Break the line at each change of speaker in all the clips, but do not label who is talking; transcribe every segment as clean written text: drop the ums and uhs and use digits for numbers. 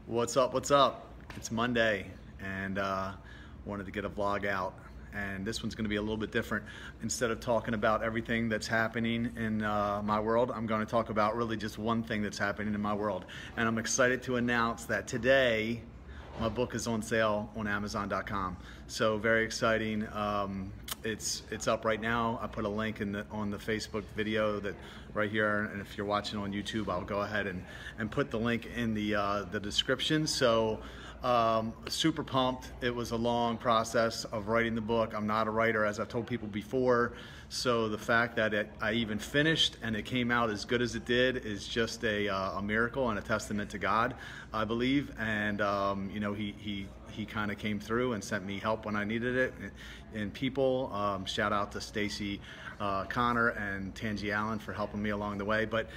What's up? What's up? It's Monday, and wanted to get a vlog out. And this one's going to be a little bit different. Instead of talking about everything that's happening in my world, I'm going to talk about really just one thing that's happening in my world. And I'm excited to announce that today my book is on sale on Amazon.com. So very exciting. It's up right now. I put a link on the Facebook video that right here, and if you're watching on YouTube, I'll go ahead and put the link in the description. So super pumped. It was a long process of writing the book. I'm not a writer, as I've told people before. So the fact that I even finished and it came out as good as it did is just a miracle and a testament to God, I believe. And you know, he kind of came through and sent me help when I needed it. And people, shout out to Stacy Connor and Tangi Allen for helping me along the way. But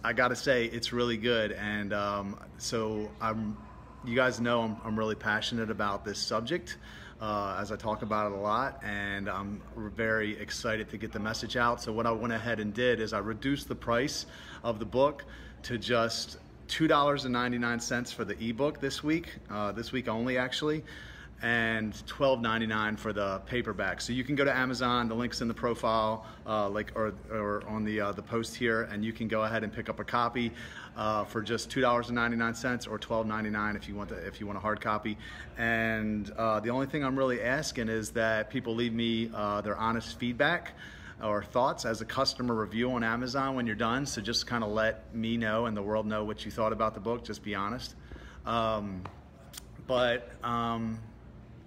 I got to say, it's really good. And so you guys know I'm really passionate about this subject, as I talk about it a lot, and I'm very excited to get the message out. So what I went ahead and did is I reduced the price of the book to just $2.99 for the ebook this week only actually, and $12.99 for the paperback. So you can go to Amazon, the link's in the profile, or on the post here, and you can go ahead and pick up a copy for just $2.99 or $12.99 if you want a hard copy. And the only thing I'm really asking is that people leave me their honest feedback or thoughts as a customer review on Amazon when you're done. So just kind of let me know and the world know what you thought about the book. Just be honest.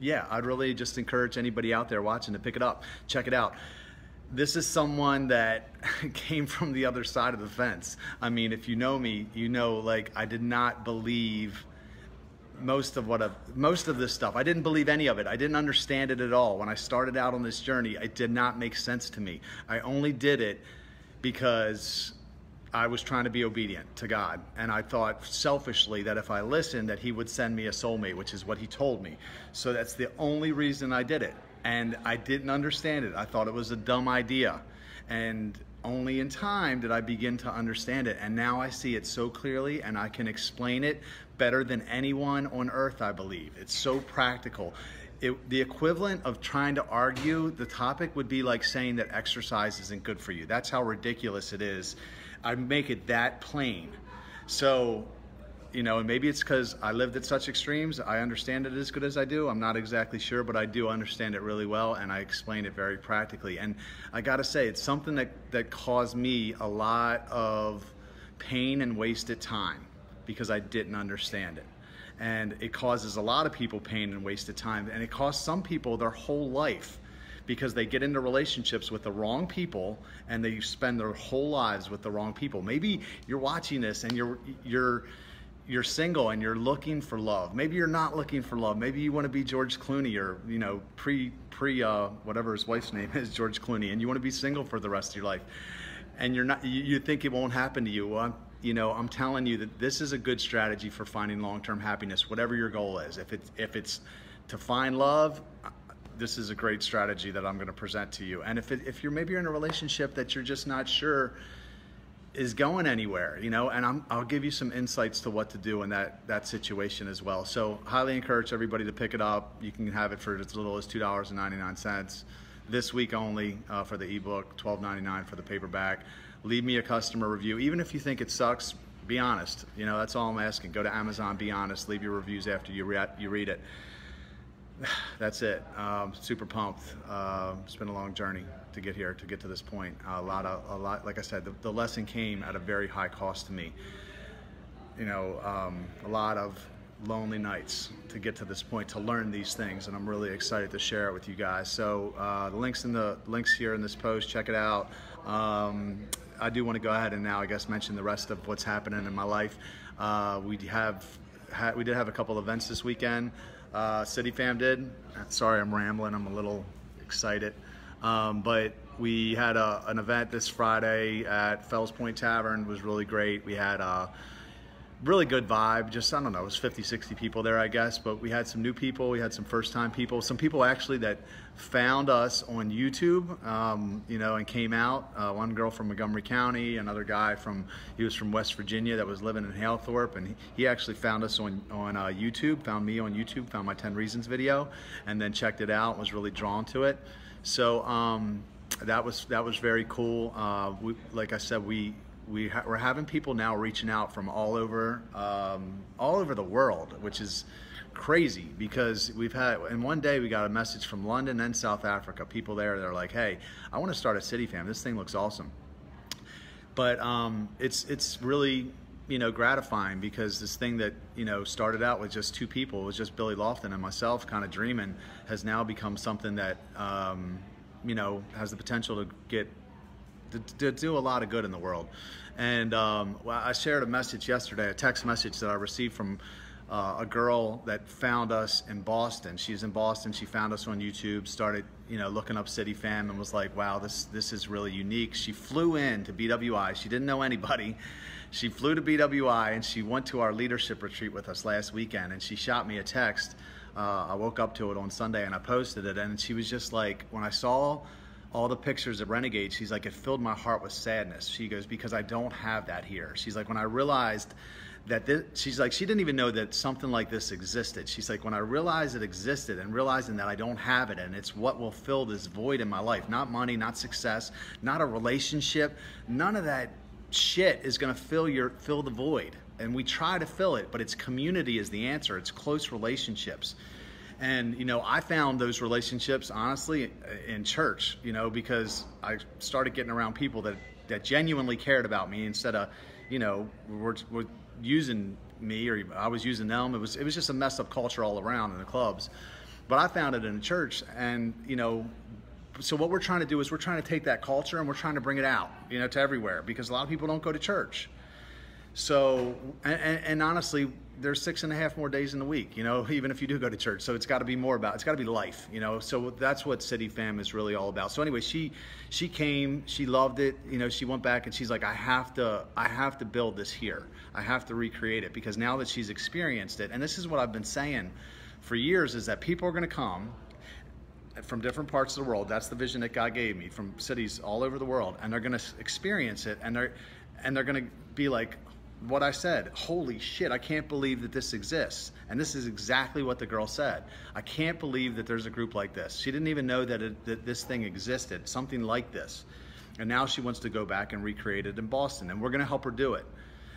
Yeah, I'd really just encourage anybody out there watching to pick it up, check it out. This is someone that came from the other side of the fence. I mean, if you know me, you know, like, I did not believe most of this stuff. I didn't believe any of it. I didn't understand it at all. When I started out on this journey, it did not make sense to me. I only did it because I was trying to be obedient to God, and I thought selfishly that if I listened, that he would send me a soulmate, which is what he told me. So that's the only reason I did it, and I didn't understand it. I thought it was a dumb idea, and only in time did I begin to understand it, and now I see it so clearly, and I can explain it better than anyone on earth, I believe. It's so practical. The equivalent of trying to argue the topic would be like saying that exercise isn't good for you. That's how ridiculous it is. I make it that plain. So, you know, and maybe it's because I lived at such extremes. I understand it as good as I do. I'm not exactly sure, but I do understand it really well, and I explain it very practically. And I gotta say, it's something that caused me a lot of pain and wasted time because I didn't understand it. And it causes a lot of people pain and wasted time, and it costs some people their whole life because they get into relationships with the wrong people and they spend their whole lives with the wrong people. Maybe you're watching this and you're single and you're looking for love. Maybe you're not looking for love. Maybe you want to be George Clooney, or, you know, whatever his wife's name is, George Clooney, and you want to be single for the rest of your life. And you think it won't happen to you. Well, you know, I'm telling you that this is a good strategy for finding long-term happiness, whatever your goal is. If it's to find love, this is a great strategy that I'm going to present to you. And if you're maybe in a relationship that you're just not sure is going anywhere, you know, and I'll give you some insights to what to do in that situation as well. So highly encourage everybody to pick it up. You can have it for as little as $2.99 this week only for the ebook, $12.99 for the paperback. Leave me a customer review. Even if you think it sucks, be honest. You know, that's all I'm asking. Go to Amazon, be honest, leave your reviews after you read it. That's it. Super pumped. It's been a long journey to get here, to get to this point. A lot. Like I said, the lesson came at a very high cost to me. You know, a lot of lonely nights to get to this point, to learn these things, and I'm really excited to share it with you guys. So the links here in this post. Check it out. I do want to go ahead and now, I guess, mention the rest of what's happening in my life. We did have a couple events this weekend. City Fam did. Sorry, I'm rambling. I'm a little excited. But we had an event this Friday at Fells Point Tavern. It was really great. We had really good vibe. Just, I don't know, it was 50, 60 people there, I guess, but we had some new people, we had some first-time people, some people actually that found us on YouTube, you know, and came out. One girl from Montgomery County, another guy he was from West Virginia that was living in Halethorpe, and he actually found us on YouTube, found me on YouTube, found my 10 Reasons video, and then checked it out, was really drawn to it. So that was very cool. Like I said, we're having people now reaching out from all over the world, which is crazy, because in one day we got a message from London and South Africa, people there, they're like, hey, I want to start a City Fam, this thing looks awesome. But it's really, you know, gratifying, because this thing that, you know, started out with just 2 people, it was just Billy Lofton and myself kind of dreaming, has now become something that, you know, has the potential to do a lot of good in the world. And well, I shared a message yesterday, a text message that I received from a girl that found us in Boston. She's in Boston, she found us on YouTube, started, you know, looking up City Fam, and was like, wow, this is really unique. She flew in to BWI, she didn't know anybody. She flew to BWI and she went to our leadership retreat with us last weekend, and she shot me a text. I woke up to it on Sunday and I posted it, and she was just like, when I saw all the pictures of Renegade, she's like, it filled my heart with sadness. She goes, because I don't have that here. She's like, when I realized that she's like, she didn't even know that something like this existed. She's like, when I realized it existed and realizing that I don't have it, and it's what will fill this void in my life, not money, not success, not a relationship, none of that shit is gonna fill the void. And we try to fill it, but it's community is the answer. It's close relationships. And, you know, I found those relationships, honestly, in church, you know, because I started getting around people that genuinely cared about me, instead of, you know, were using me, or I was using them. It was just a messed up culture all around in the clubs. But I found it in the church, and, you know, so what we're trying to do is we're trying to take that culture and we're trying to bring it out, you know, to everywhere, because a lot of people don't go to church. So, and honestly, there's 6.5 more days in the week, you know, even if you do go to church. So it's got to be more about, it's got to be life, you know. So that's what City Fam is really all about. So anyway, she came, she loved it, you know. She went back and she's like, I have to build this here. I have to recreate it, because now that she's experienced it, and this is what I've been saying for years, is that people are going to come from different parts of the world. That's the vision that God gave me, from cities all over the world, and they're going to experience it, and they're going to be like, what I said, holy shit, I can't believe that this exists. And this is exactly what the girl said. I can't believe that there's a group like this. She didn't even know that this thing existed, something like this. And now she wants to go back and recreate it in Boston, and we're going to help her do it.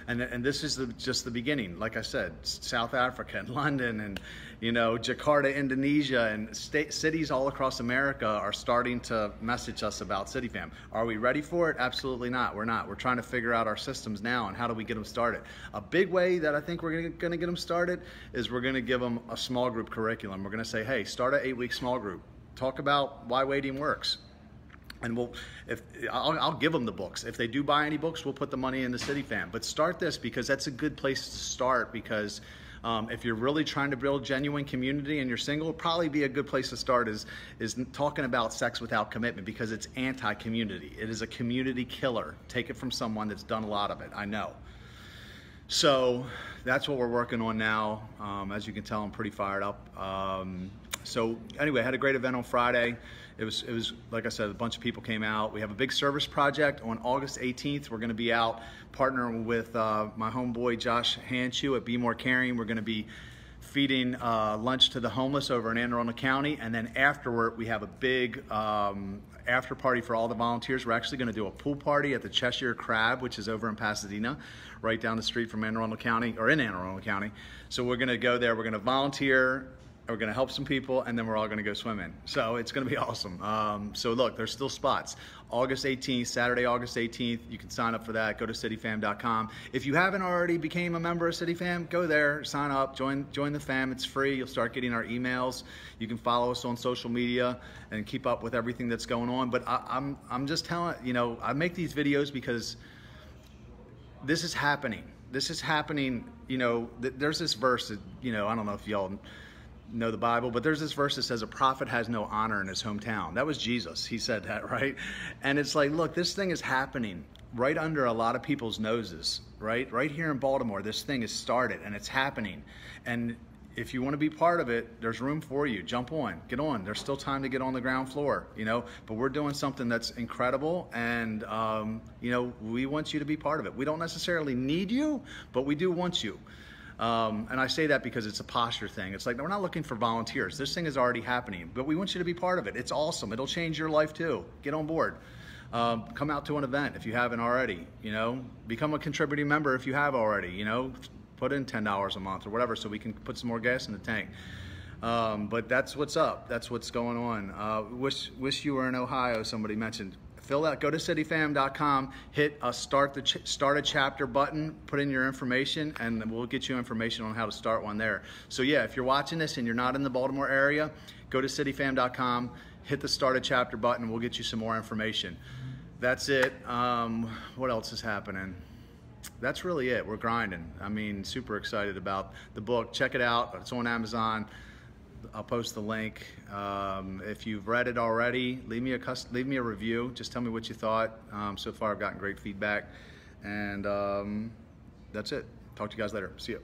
And this is just the beginning. Like I said, South Africa and London and, you know, Jakarta, Indonesia, and cities all across America are starting to message us about City Fam. Are we ready for it? Absolutely not. We're not. We're trying to figure out our systems now and how do we get them started. A big way that I think we're going to get them started is we're going to give them a small group curriculum. We're going to say, hey, start an 8-week small group. Talk about why waiting works. And I'll give them the books. If they do buy any books, we'll put the money in the City Fam. But start this, because that's a good place to start, because if you're really trying to build genuine community and you're single, it'll probably be a good place to start is talking about sex without commitment, because it's anti-community. It is a community killer. Take it from someone that's done a lot of it, I know. So that's what we're working on now. As you can tell, I'm pretty fired up. So anyway, I had a great event on Friday. It was like I said, a bunch of people came out. We have a big service project on August 18th. We're going to be out partnering with my homeboy Josh Hansjörg at Be More Caring. We're going to be feeding lunch to the homeless over in Anne Arundel County, and then afterward we have a big after party for all the volunteers. We're actually going to do a pool party at the Cheshire Crab, which is over in Pasadena, right down the street from Anne Arundel County, or in Anne Arundel County. So we're going to go there. We're going to volunteer. We're going to help some people, and then we're all going to go swimming. So it's going to be awesome. So look, there's still spots. August 18th, Saturday, August 18th. You can sign up for that. Go to cityfam.com. If you haven't already became a member of City Fam, go there, sign up, join the fam. It's free. You'll start getting our emails. You can follow us on social media and keep up with everything that's going on. But I'm just telling, you know, I make these videos because this is happening. This is happening. You know, there's this verse that, you know, I don't know if y'all know the Bible, but there's this verse that says a prophet has no honor in his hometown. That was Jesus. He said that, right? And it's like, look, this thing is happening. right under a lot of people's noses, right here in Baltimore. This thing has started and it's happening, and if you want to be part of it, there's room for you. Jump on, get on. There's still time to get on the ground floor, you know, but we're doing something that's incredible, and you know, we want you to be part of it. We don't necessarily need you, but we do want you. And I say that because it's a posture thing. It's like, we're not looking for volunteers. This thing is already happening, but we want you to be part of it. It's awesome. It'll change your life too. Get on board. Come out to an event if you haven't already, you know, become a contributing member if you have already, you know, put in $10 a month or whatever so we can put some more gas in the tank. But that's what's up. That's what's going on. Wish you were in Ohio, somebody mentioned. Fill out, go to cityfam.com, hit a start a chapter button, put in your information, and we'll get you information on how to start one there. So yeah, if you're watching this and you're not in the Baltimore area, go to cityfam.com, hit the start a chapter button, we'll get you some more information. That's it. What else is happening? That's really it. We're grinding. I mean, super excited about the book. Check it out. It's on Amazon. I'll post the link. If you've read it already, leave me a review. Just tell me what you thought. So far, I've gotten great feedback. And that's it. Talk to you guys later. See you.